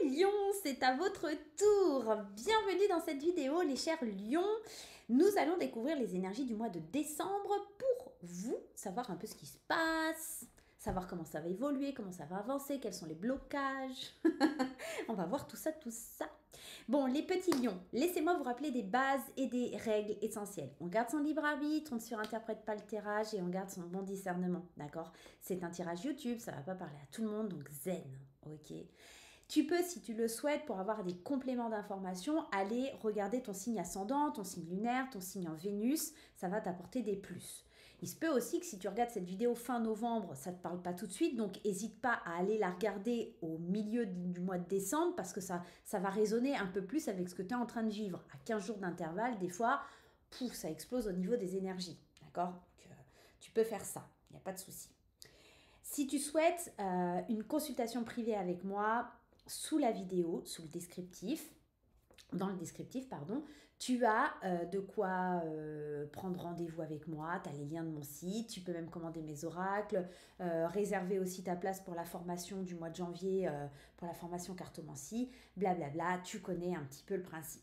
Lions, c'est à votre tour. Bienvenue dans cette vidéo, les chers lions. Nous allons découvrir les énergies du mois de décembre pour vous, savoir un peu ce qui se passe, savoir comment ça va évoluer, comment ça va avancer, quels sont les blocages. On va voir tout ça, tout ça. Bon, les petits lions, laissez-moi vous rappeler des bases et des règles essentielles. On garde son libre arbitre, on ne surinterprète pas le tirage et on garde son bon discernement, d'accord? C'est un tirage YouTube, ça ne va pas parler à tout le monde, donc zen, ok? Tu peux, si tu le souhaites, pour avoir des compléments d'informations, aller regarder ton signe ascendant, ton signe lunaire, ton signe en Vénus, ça va t'apporter des plus. Il se peut aussi que si tu regardes cette vidéo fin novembre, ça ne te parle pas tout de suite, donc n'hésite pas à aller la regarder au milieu du mois de décembre parce que ça va résonner un peu plus avec ce que tu es en train de vivre. À 15 jours d'intervalle, des fois, ça explose au niveau des énergies, d'accord? Tu peux faire ça, il n'y a pas de souci. Si tu souhaites une consultation privée avec moi, sous la vidéo, sous le descriptif, dans le descriptif, pardon, tu as de quoi prendre rendez-vous avec moi, tu as les liens de mon site, tu peux même commander mes oracles, réserver aussi ta place pour la formation du mois de janvier, pour la formation cartomancie, blablabla, tu connais un petit peu le principe.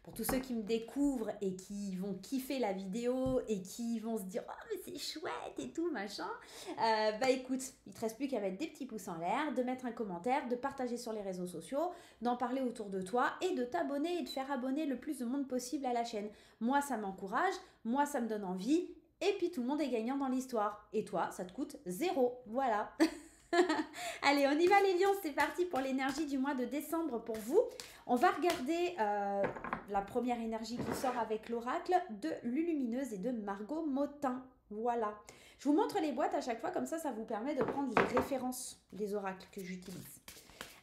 Pour tous ceux qui me découvrent et qui vont kiffer la vidéo et qui vont se dire « Oh, mais c'est chouette et tout, machin », bah écoute, il ne te reste plus qu'à mettre des petits pouces en l'air, de mettre un commentaire, de partager sur les réseaux sociaux, d'en parler autour de toi et de t'abonner et de faire abonner le plus de monde possible à la chaîne. Moi, ça m'encourage, moi, ça me donne envie et puis tout le monde est gagnant dans l'histoire. Et toi, ça te coûte 0. Voilà. Allez, on y va les lions, c'est parti pour l'énergie du mois de décembre pour vous. On va regarder la première énergie qui sort avec l'oracle de Lulumineuse et de Margot Motin. Voilà. Je vous montre les boîtes à chaque fois, comme ça vous permet de prendre les références des oracles que j'utilise.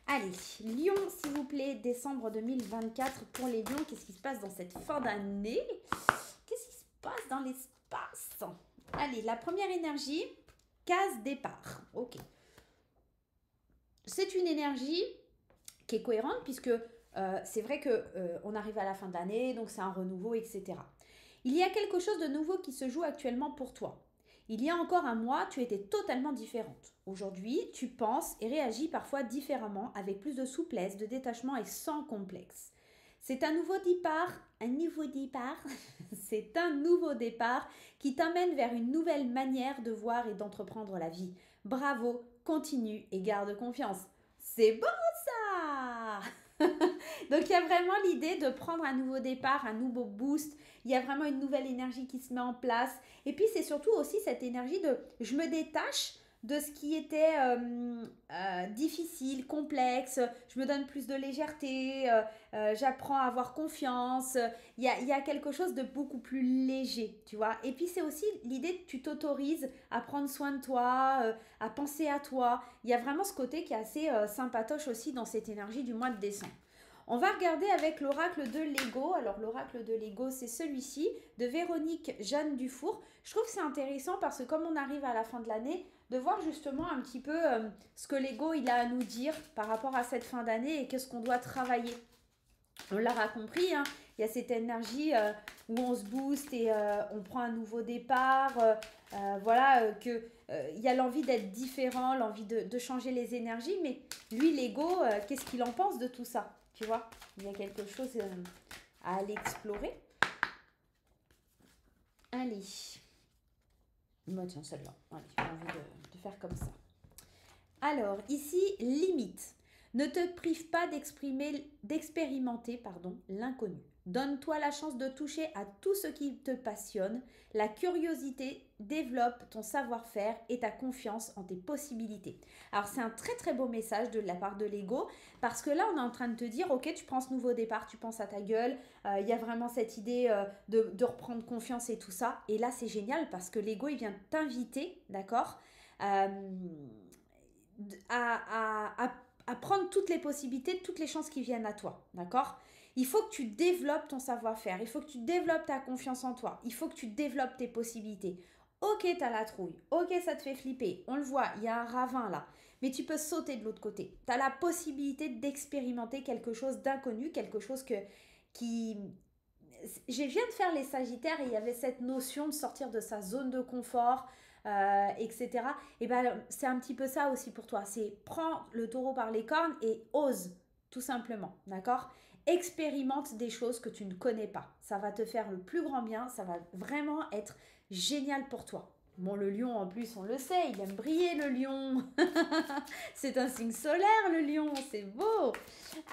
Allez, Lion, s'il vous plaît, décembre 2024 pour les lions. Qu'est-ce qui se passe dans cette fin d'année? Qu'est-ce qui se passe dans l'espace? Allez, la première énergie, case départ. Ok. C'est une énergie qui est cohérente puisque c'est vrai qu'on arrive à la fin de l'année, donc c'est un renouveau, etc. Il y a quelque chose de nouveau qui se joue actuellement pour toi. Il y a encore un mois, tu étais totalement différente. Aujourd'hui, tu penses et réagis parfois différemment, avec plus de souplesse, de détachement et sans complexe. C'est un nouveau départ, c'est un nouveau départ qui t'amène vers une nouvelle manière de voir et d'entreprendre la vie. Bravo, continue et garde confiance. C'est bon ça! Donc il y a vraiment l'idée de prendre un nouveau départ, un nouveau boost. Il y a vraiment une nouvelle énergie qui se met en place. Et puis c'est surtout aussi cette énergie de je me détache de ce qui était difficile, complexe, je me donne plus de légèreté, j'apprends à avoir confiance, il y a quelque chose de beaucoup plus léger, tu vois. Et puis c'est aussi l'idée que tu t'autorises à prendre soin de toi, à penser à toi. Il y a vraiment ce côté qui est assez sympatoche aussi dans cette énergie du mois de décembre. On va regarder avec l'oracle de Lego. Alors l'oracle de Lego, c'est celui-ci, de Véronique Jeanne Dufour. Je trouve que c'est intéressant parce que comme on arrive à la fin de l'année, de voir justement un petit peu ce que Lego il a à nous dire par rapport à cette fin d'année et qu'est-ce qu'on doit travailler. On l'aura compris, hein, il y a cette énergie où on se booste et on prend un nouveau départ. Voilà, il y a l'envie d'être différent, l'envie de changer les énergies. Mais lui, Lego, qu'est-ce qu'il en pense de tout ça? Tu vois, il y a quelque chose à aller explorer. Allez. Moi, tiens, celle-là. Allez, j'ai envie de faire comme ça. Alors, ici, limite. Ne te prive pas d'expérimenter l'inconnu. Donne-toi la chance de toucher à tout ce qui te passionne. La curiosité développe ton savoir-faire et ta confiance en tes possibilités. Alors, c'est un très très beau message de la part de Lego parce que là, on est en train de te dire, ok, tu prends ce nouveau départ, tu penses à ta gueule. Il y a vraiment cette idée de reprendre confiance et tout ça. Et là, c'est génial parce que Lego, il vient t'inviter, d'accord, à prendre toutes les possibilités, toutes les chances qui viennent à toi, d'accord? Il faut que tu développes ton savoir-faire, il faut que tu développes ta confiance en toi, il faut que tu développes tes possibilités. Ok, t'as la trouille, ok, ça te fait flipper, on le voit, il y a un ravin là, mais tu peux sauter de l'autre côté. Tu as la possibilité d'expérimenter quelque chose d'inconnu, quelque chose qui... Je viens de faire les Sagittaires et il y avait cette notion de sortir de sa zone de confort, etc. Et ben c'est un petit peu ça aussi pour toi. C'est prends le taureau par les cornes et ose. tout simplement, d'accord? Expérimente des choses que tu ne connais pas. Ça va te faire le plus grand bien, ça va vraiment être génial pour toi. Bon, le lion, en plus, on le sait, il aime briller, le lion. C'est un signe solaire, le lion, c'est beau.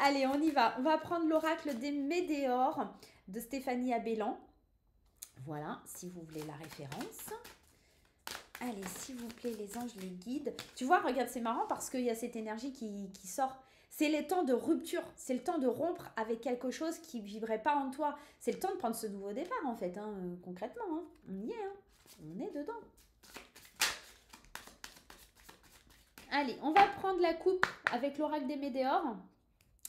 Allez, on y va. On va prendre l'oracle des Médéors de Stéphanie Abellan. Voilà, si vous voulez la référence. Allez, s'il vous plaît, les anges, les guides. Tu vois, regarde, c'est marrant parce qu'il y a cette énergie qui sort. C'est le temps de rupture, c'est le temps de rompre avec quelque chose qui ne vibrait pas en toi. C'est le temps de prendre ce nouveau départ, en fait, hein, concrètement. Hein. On y est, hein. On est dedans. Allez, on va prendre la coupe avec l'oracle des Médéors.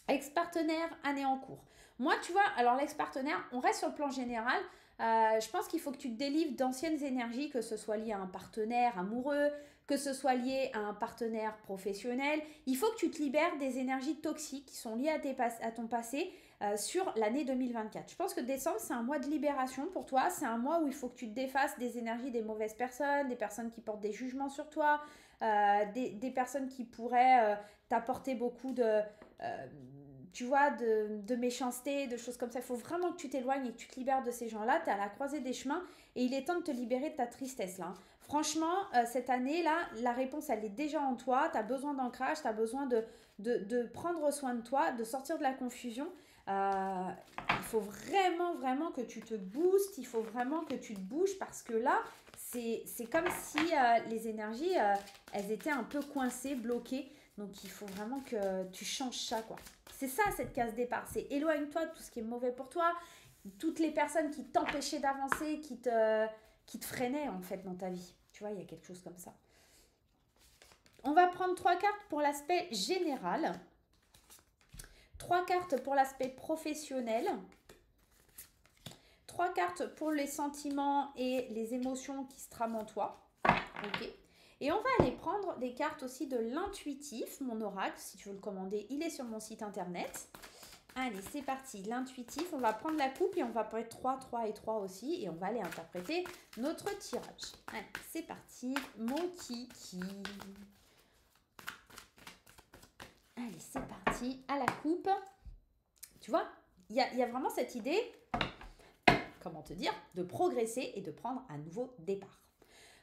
Ex-partenaire, année en cours. Moi, tu vois, alors l'ex-partenaire, on reste sur le plan général. Je pense qu'il faut que tu te délivres d'anciennes énergies, que ce soit lié à un partenaire amoureux, que ce soit lié à un partenaire professionnel. Il faut que tu te libères des énergies toxiques qui sont liées à ton passé sur l'année 2024. Je pense que décembre, c'est un mois de libération pour toi. C'est un mois où il faut que tu te défasses des énergies des mauvaises personnes, des personnes qui portent des jugements sur toi, des personnes qui pourraient t'apporter beaucoup de... tu vois, de méchanceté, de choses comme ça. Il faut vraiment que tu t'éloignes et que tu te libères de ces gens-là. Tu es à la croisée des chemins et il est temps de te libérer de ta tristesse là. Franchement, cette année-là, la réponse, elle est déjà en toi. Tu as besoin d'ancrage, tu as besoin de prendre soin de toi, de sortir de la confusion. Il faut vraiment, vraiment que tu te boostes, il faut vraiment que tu te bouges parce que là, c'est comme si les énergies, elles étaient un peu coincées, bloquées. Donc, il faut vraiment que tu changes ça, quoi. C'est ça, cette case départ. C'est éloigne-toi de tout ce qui est mauvais pour toi. Toutes les personnes qui t'empêchaient d'avancer, qui te freinaient, en fait, dans ta vie. Tu vois, il y a quelque chose comme ça. On va prendre 3 cartes pour l'aspect général. 3 cartes pour l'aspect professionnel. 3 cartes pour les sentiments et les émotions qui se trament en toi. Ok. Et on va aller prendre des cartes aussi de l'intuitif, mon oracle. Si tu veux le commander, il est sur mon site internet. Allez, c'est parti. L'intuitif, on va prendre la coupe et on va prendre 3, 3 et 3 aussi. Et on va aller interpréter notre tirage. Allez, c'est parti. Mon kiki. Allez, c'est parti. À la coupe. Tu vois, il y a vraiment cette idée, comment te dire, de progresser et de prendre un nouveau départ.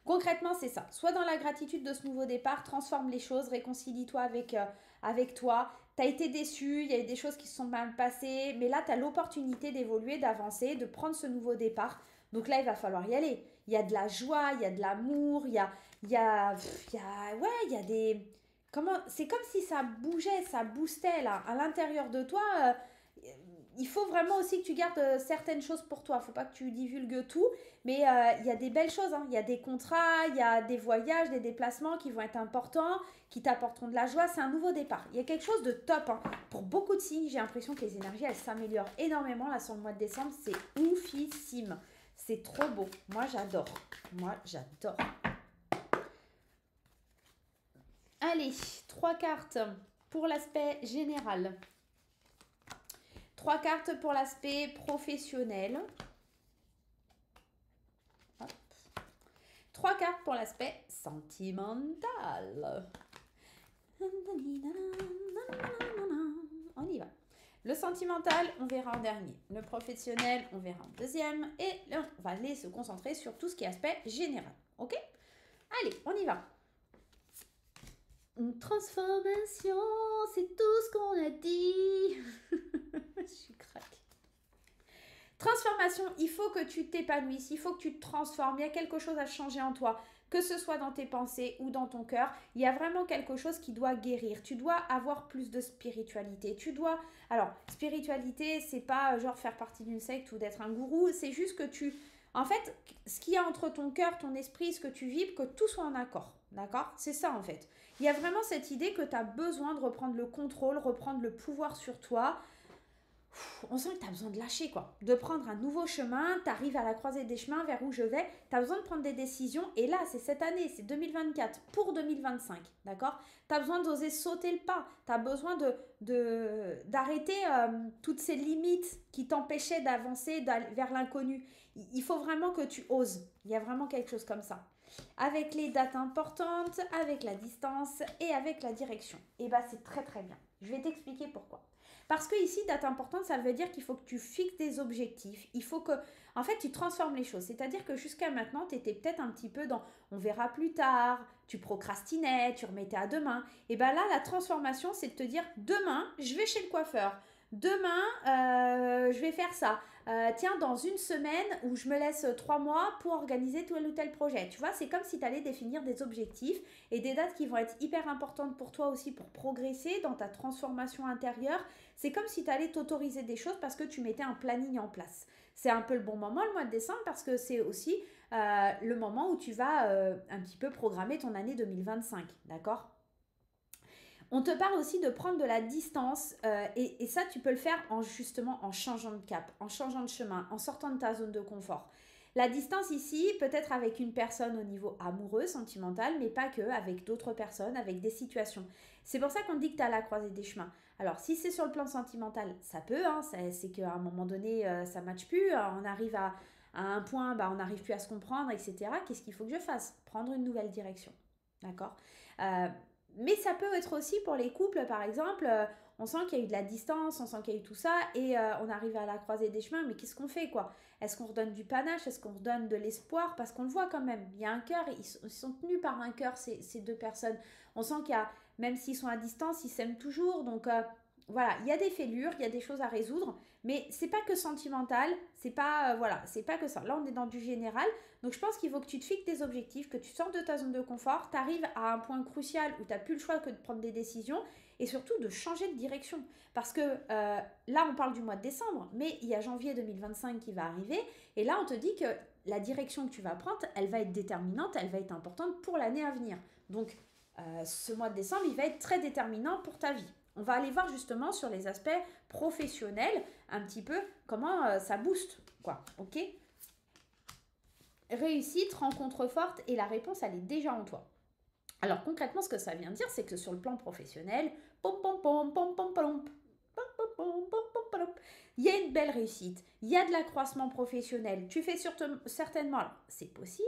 Concrètement, c'est ça. Sois dans la gratitude de ce nouveau départ, transforme les choses, réconcilie-toi avec toi. Tu as été déçu, il y a eu des choses qui se sont mal passées, mais là, tu as l'opportunité d'évoluer, d'avancer, de prendre ce nouveau départ. Donc là, il va falloir y aller. Il y a de la joie, il y a de l'amour, il y a des... C'est comme si ça bougeait, ça boostait là, à l'intérieur de toi. Il faut vraiment aussi que tu gardes certaines choses pour toi. Il ne faut pas que tu divulgues tout. Mais il y a des belles choses. Hein. Il y a des contrats, il y a des voyages, des déplacements qui vont être importants, qui t'apporteront de la joie. C'est un nouveau départ. Il y a quelque chose de top. Hein. Pour beaucoup de signes, j'ai l'impression que les énergies, elles s'améliorent énormément. Là, sur le mois de décembre, c'est oufissime. C'est trop beau. Moi, j'adore. Moi, j'adore. Allez, 3 cartes pour l'aspect général. 3 cartes pour l'aspect professionnel. Hop. 3 cartes pour l'aspect sentimental. On y va. Le sentimental, on verra en dernier. Le professionnel, on verra en deuxième. Et là, on va aller se concentrer sur tout ce qui est aspect général. Ok? Allez, on y va. Une transformation, c'est tout ce qu'on a dit. Je suis craquée. Transformation, il faut que tu t'épanouisses, il faut que tu te transformes. Il y a quelque chose à changer en toi, que ce soit dans tes pensées ou dans ton cœur. Il y a vraiment quelque chose qui doit guérir. Tu dois avoir plus de spiritualité. Alors, spiritualité, c'est pas genre faire partie d'une secte ou d'être un gourou. C'est juste que en fait, ce qu'il y a entre ton cœur, ton esprit, ce que tu vibres, que tout soit en accord. D'accord? C'est ça en fait. Il y a vraiment cette idée que tu as besoin de reprendre le contrôle, reprendre le pouvoir sur toi. On sent que tu as besoin de lâcher, quoi. De prendre un nouveau chemin, tu arrives à la croisée des chemins, vers où je vais. Tu as besoin de prendre des décisions. Et là, c'est cette année, c'est 2024 pour 2025, d'accord? Tu as besoin d'oser sauter le pas. Tu as besoin d'arrêter toutes ces limites qui t'empêchaient d'avancer vers l'inconnu. Il faut vraiment que tu oses. Il y a vraiment quelque chose comme ça. avec les dates importantes, avec la distance et avec la direction. Et bah c'est très très bien. Je vais t'expliquer pourquoi. Parce que ici, date importante, ça veut dire qu'il faut que tu fixes des objectifs. Il faut que, en fait, tu transformes les choses. C'est-à-dire que jusqu'à maintenant, tu étais peut-être un petit peu dans on verra plus tard, tu procrastinais, tu remettais à demain. Et bien là, la transformation, c'est de te dire demain, je vais chez le coiffeur. Demain, je vais faire ça. Tiens, dans une semaine où je me laisse 3 mois pour organiser tel ou tel projet. Tu vois, c'est comme si tu allais définir des objectifs et des dates qui vont être hyper importantes pour toi aussi pour progresser dans ta transformation intérieure. C'est comme si tu allais t'autoriser des choses parce que tu mettais un planning en place. C'est un peu le bon moment, le mois de décembre, parce que c'est aussi le moment où tu vas un petit peu programmer ton année 2025. D'accord? On te parle aussi de prendre de la distance et ça, tu peux le faire justement en changeant de cap, en changeant de chemin, en sortant de ta zone de confort. La distance ici, peut-être avec une personne au niveau amoureux, sentimental, mais pas que, avec d'autres personnes, avec des situations. C'est pour ça qu'on dit que tu es à la croisée des chemins. Alors, si c'est sur le plan sentimental, ça peut, hein, c'est qu'à un moment donné, ça ne matche plus, on arrive à un point, bah, on n'arrive plus à se comprendre, etc. Qu'est-ce qu'il faut que je fasse? Prendre une nouvelle direction. D'accord. Euh, mais ça peut être aussi pour les couples, par exemple, on sent qu'il y a eu de la distance, on sent qu'il y a eu tout ça, et on arrive à la croisée des chemins, mais qu'est-ce qu'on fait, quoi? Est-ce qu'on redonne du panache? Est-ce qu'on redonne de l'espoir? Parce qu'on le voit quand même, il y a un cœur, ils sont tenus par un cœur, ces deux personnes. On sent qu'il y a, même s'ils sont à distance, ils s'aiment toujours, donc voilà, il y a des fêlures, il y a des choses à résoudre, mais c'est pas que sentimental, c'est pas, voilà, c'est pas que ça. Là, on est dans du général, donc je pense qu'il faut que tu te fixes des objectifs, que tu sortes de ta zone de confort, tu arrives à un point crucial où tu n'as plus le choix que de prendre des décisions et surtout de changer de direction. Parce que là, on parle du mois de décembre, mais il y a janvier 2025 qui va arriver et là, on te dit que la direction que tu vas prendre, elle va être déterminante, elle va être importante pour l'année à venir. Donc, ce mois de décembre, il va être très déterminant pour ta vie. On va aller voir justement sur les aspects professionnels un petit peu comment ça booste, quoi, ok? Réussite, rencontre forte et la réponse, elle est déjà en toi. Alors concrètement, ce que ça vient dire, c'est que sur le plan professionnel, il y a une belle réussite, il y a de l'accroissement professionnel. Tu fais certainement, alors c'est possible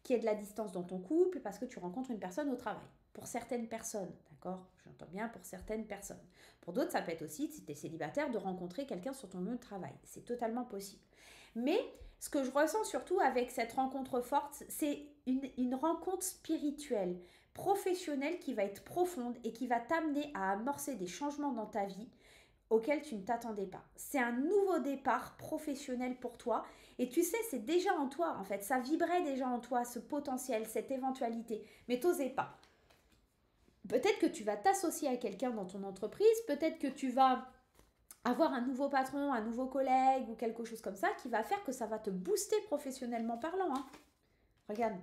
qu'il y ait de la distance dans ton couple parce que tu rencontres une personne au travail. Pour certaines personnes, d'accord? J'entends bien pour certaines personnes. Pour d'autres, ça peut être aussi, si tu es célibataire, de rencontrer quelqu'un sur ton lieu de travail. C'est totalement possible. Mais ce que je ressens surtout avec cette rencontre forte, c'est une rencontre spirituelle, professionnelle qui va être profonde et qui va t'amener à amorcer des changements dans ta vie auxquels tu ne t'attendais pas. C'est un nouveau départ professionnel pour toi et tu sais, c'est déjà en toi en fait. Ça vibrait déjà en toi, ce potentiel, cette éventualité, mais t'osais pas. Peut-être que tu vas t'associer à quelqu'un dans ton entreprise, peut-être que tu vas avoir un nouveau patron, un nouveau collègue ou quelque chose comme ça qui va faire que ça va te booster professionnellement parlant. Hein. Regarde,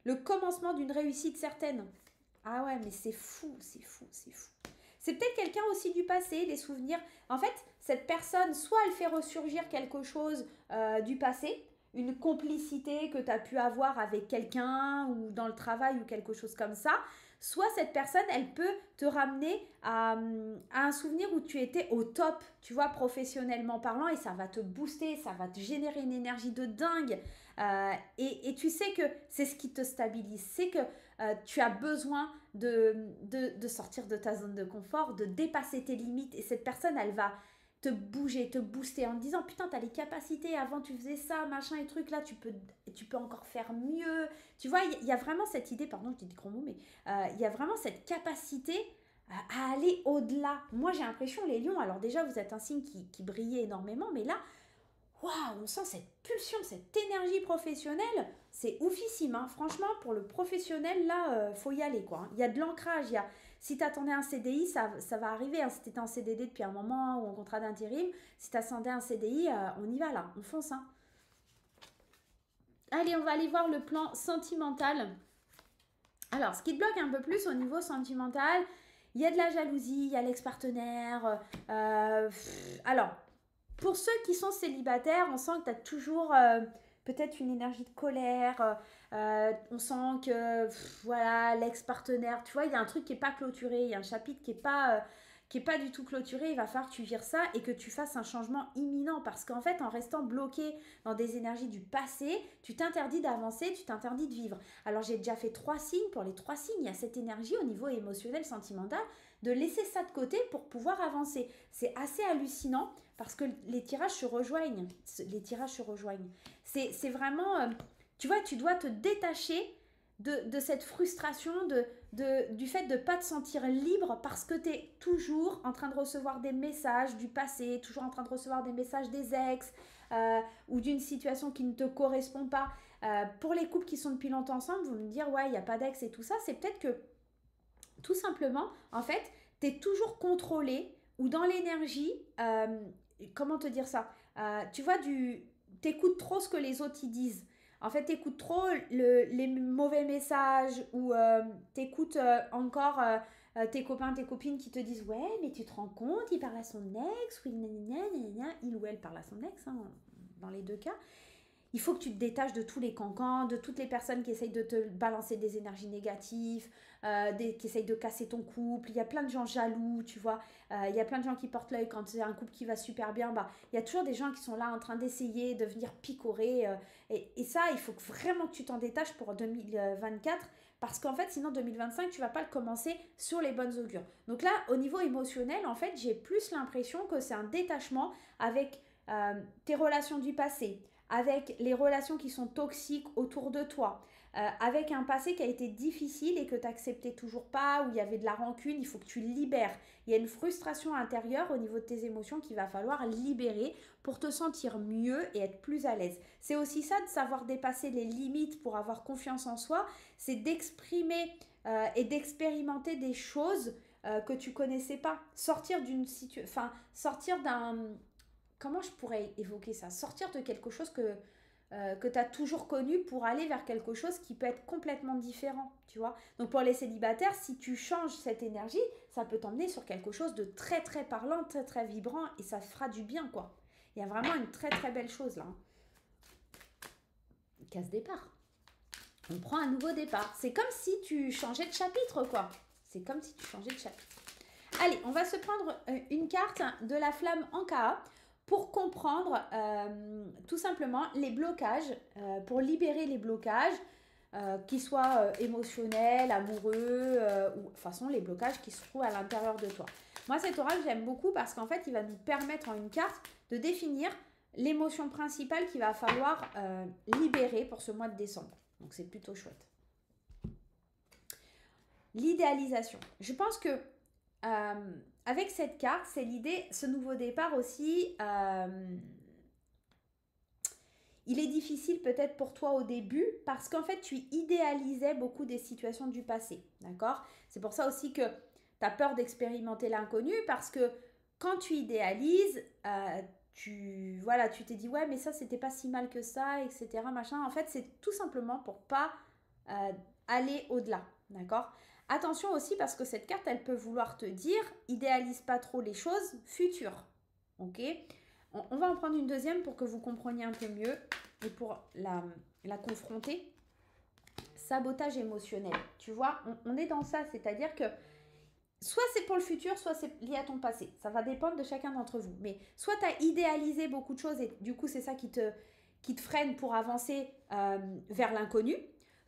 le commencement d'une réussite certaine. Ah ouais, mais c'est fou, c'est fou, c'est fou. C'est peut-être quelqu'un aussi du passé, des souvenirs. En fait, cette personne, soit elle fait ressurgir quelque chose du passé, une complicité que tu as pu avoir avec quelqu'un ou dans le travail ou quelque chose comme ça, soit cette personne, elle peut te ramener à un souvenir où tu étais au top, tu vois, professionnellement parlant, et ça va te booster, ça va te générer une énergie de dingue. Et tu sais que c'est ce qui te stabilise, c'est que tu as besoin de sortir de ta zone de confort, de dépasser tes limites, et cette personne, elle va te bouger, te booster en te disant putain t'as les capacités, avant tu faisais ça, machin et truc, là tu peux encore faire mieux. Tu vois, il y a vraiment cette idée, pardon je dis des gros mots, mais il y a vraiment cette capacité à aller au-delà. Moi j'ai l'impression, les lions, alors déjà vous êtes un signe qui brillait énormément, mais là, waouh, on sent cette pulsion, cette énergie professionnelle, c'est oufissime, hein. Franchement, pour le professionnel, là, faut y aller, quoi. Il y a de l'ancrage, si tu attendais un CDI, ça va arriver, hein. Si tu étais en CDD depuis un moment ou en contrat d'intérim, si tu attendais un CDI, on y va, là, on fonce, hein. Allez, on va aller voir le plan sentimental. Alors, ce qui te bloque un peu plus au niveau sentimental, il y a de la jalousie, il y a l'ex-partenaire. Alors, pour ceux qui sont célibataires, on sent que tu as toujours peut-être une énergie de colère. On sent que, voilà, l'ex-partenaire, tu vois, il y a un truc qui n'est pas clôturé, il y a un chapitre qui n'est pas du tout clôturé, il va falloir que tu vires ça et que tu fasses un changement imminent. Parce qu'en fait, en restant bloqué dans des énergies du passé, tu t'interdis d'avancer, tu t'interdis de vivre. Alors j'ai déjà fait 3 signes. Pour les 3 signes, il y a cette énergie au niveau émotionnel, sentimental, de laisser ça de côté pour pouvoir avancer. C'est assez hallucinant parce que les tirages se rejoignent. Les tirages se rejoignent. C'est vraiment... tu vois, tu dois te détacher de cette frustration, du fait de ne pas te sentir libre parce que tu es toujours en train de recevoir des messages du passé, toujours en train de recevoir des messages des ex ou d'une situation qui ne te correspond pas. Pour les couples qui sont depuis longtemps ensemble, vous me dire ouais, il n'y a pas d'ex et tout ça, c'est peut-être que tout simplement, en fait, tu es toujours contrôlé ou dans l'énergie, comment te dire ça, tu vois, t'écoutes trop ce que les autres y disent. En fait, t'écoutes trop les mauvais messages ou t'écoutes encore tes copains, tes copines qui te disent ouais, mais tu te rends compte, il parle à son ex, oui, il ou elle parle à son ex, hein, dans les deux cas. Il faut que tu te détaches de tous les cancans, de toutes les personnes qui essayent de te balancer des énergies négatives, qui essayent de casser ton couple. Il y a plein de gens jaloux, tu vois. Il y a plein de gens qui portent l'œil quand c'est un couple qui va super bien. Bah, il y a toujours des gens qui sont là en train d'essayer de venir picorer. Et ça, il faut vraiment que tu t'en détaches pour 2024. Parce qu'en fait, sinon 2025, tu vas pas le commencer sur les bonnes augures. Donc là, au niveau émotionnel, en fait, j'ai plus l'impression que c'est un détachement avec tes relations du passé, avec les relations qui sont toxiques autour de toi, avec un passé qui a été difficile et que tu n'acceptais toujours pas, où il y avait de la rancune, il faut que tu libères. Il y a une frustration intérieure au niveau de tes émotions qu'il va falloir libérer pour te sentir mieux et être plus à l'aise. C'est aussi ça de savoir dépasser les limites pour avoir confiance en soi, c'est d'exprimer et d'expérimenter des choses que tu connaissais pas. Sortir d'une situation, enfin, sortir d'un... Comment je pourrais évoquer ça? Sortir de quelque chose que tu as toujours connu pour aller vers quelque chose qui peut être complètement différent, tu vois. Donc pour les célibataires, si tu changes cette énergie, ça peut t'emmener sur quelque chose de très très parlant, très très vibrant et ça fera du bien, quoi. Il y a vraiment une très très belle chose là. Casse départ. On prend un nouveau départ. C'est comme si tu changeais de chapitre, quoi. C'est comme si tu changeais de chapitre. Allez, on va se prendre une carte de la flamme en KA pour comprendre tout simplement les blocages, pour libérer les blocages, qu'ils soient émotionnels, amoureux, ou de toute façon les blocages qui se trouvent à l'intérieur de toi. Moi, cet oracle, j'aime beaucoup parce qu'en fait, il va nous permettre en une carte de définir l'émotion principale qu'il va falloir libérer pour ce mois de décembre. Donc, c'est plutôt chouette. L'idéalisation. Je pense que avec cette carte, c'est l'idée, ce nouveau départ aussi, il est difficile peut-être pour toi au début parce qu'en fait, tu idéalisais beaucoup des situations du passé, d'accord? C'est pour ça aussi que tu as peur d'expérimenter l'inconnu parce que quand tu idéalises, tu t'es dit ouais, mais ça, c'était pas si mal que ça, etc. Machin. En fait, c'est tout simplement pour pas aller au-delà, d'accord? Attention aussi parce que cette carte, elle peut vouloir te dire, idéalise pas trop les choses futures. Ok? On va en prendre une deuxième pour que vous compreniez un peu mieux et pour la confronter. Sabotage émotionnel. Tu vois, on est dans ça, c'est-à-dire que soit c'est pour le futur, soit c'est lié à ton passé. Ça va dépendre de chacun d'entre vous. Mais soit tu as idéalisé beaucoup de choses et du coup, c'est ça qui te freine pour avancer vers l'inconnu.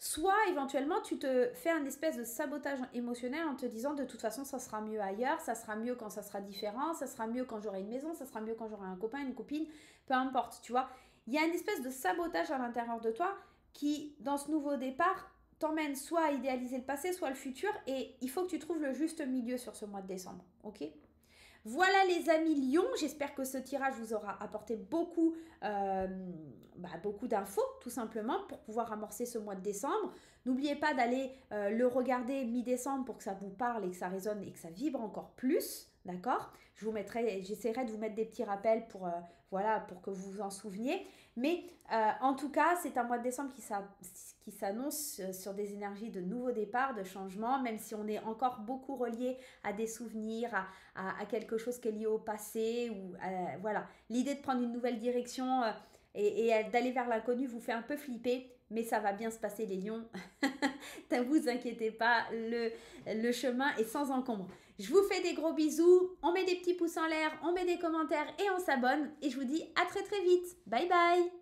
Soit éventuellement tu te fais un espèce de sabotage émotionnel en te disant de toute façon ça sera mieux ailleurs, ça sera mieux quand ça sera différent, ça sera mieux quand j'aurai une maison, ça sera mieux quand j'aurai un copain, une copine, peu importe, tu vois. Il y a une espèce de sabotage à l'intérieur de toi qui, dans ce nouveau départ, t'emmène soit à idéaliser le passé, soit le futur et il faut que tu trouves le juste milieu sur ce mois de décembre, ok ? Voilà les amis Lion, j'espère que ce tirage vous aura apporté beaucoup d'infos tout simplement pour pouvoir amorcer ce mois de décembre. N'oubliez pas d'aller le regarder mi-décembre pour que ça vous parle et que ça résonne et que ça vibre encore plus, d'accord? J'essaierai de vous mettre des petits rappels pour que vous vous en souveniez. Mais en tout cas, c'est un mois de décembre qui s'annonce sur des énergies de nouveau départ, de changement, même si on est encore beaucoup relié à des souvenirs, à quelque chose qui est lié au passé. Voilà. L'idée de prendre une nouvelle direction et d'aller vers l'inconnu vous fait un peu flipper, mais ça va bien se passer les lions. Ne vous inquiétez pas, le chemin est sans encombre. Je vous fais des gros bisous. On met des petits pouces en l'air, on met des commentaires et on s'abonne. Et je vous dis à très très vite. Bye bye.